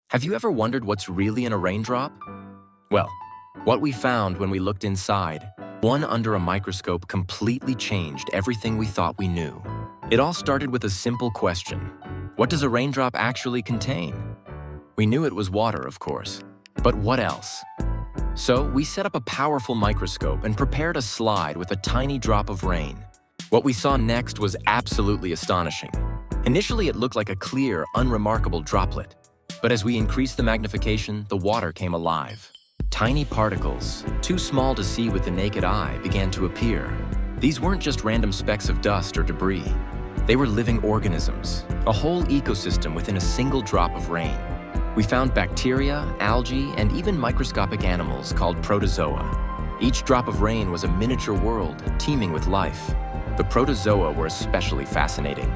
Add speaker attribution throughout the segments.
Speaker 1: Have you ever wondered what's really in a raindrop? Well, what we found when we looked inside, one under a microscope, completely changed everything we thought we knew. It all started with a simple question. What does a raindrop actually contain? We knew it was water, of course. But what else? So we set up a powerful microscope and prepared a slide with a tiny drop of rain. What we saw next was absolutely astonishing. Initially, it looked like a clear, unremarkable droplet. But as we increased the magnification, the water came alive. Tiny particles, too small to see with the naked eye, began to appear. These weren't just random specks of dust or debris. They were living organisms, a whole ecosystem within a single drop of rain. We found bacteria, algae, and even microscopic animals called protozoa. Each drop of rain was a miniature world teeming with life. The protozoa were especially fascinating.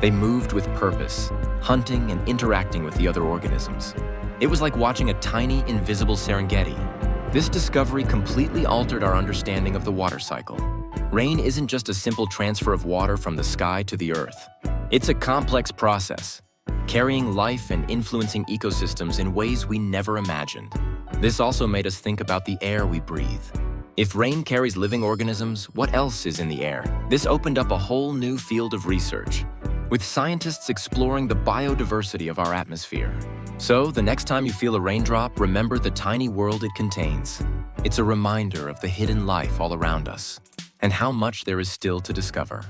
Speaker 1: They moved with purpose, hunting and interacting with the other organisms. It was like watching a tiny, invisible Serengeti. This discovery completely altered our understanding of the water cycle. Rain isn't just a simple transfer of water from the sky to the earth. It's a complex process, carrying life and influencing ecosystems in ways we never imagined. This also made us think about the air we breathe. If rain carries living organisms, what else is in the air? This opened up a whole new field of research, with scientists exploring the biodiversity of our atmosphere. So, the next time you feel a raindrop, remember the tiny world it contains. It's a reminder of the hidden life all around us, and how much there is still to discover.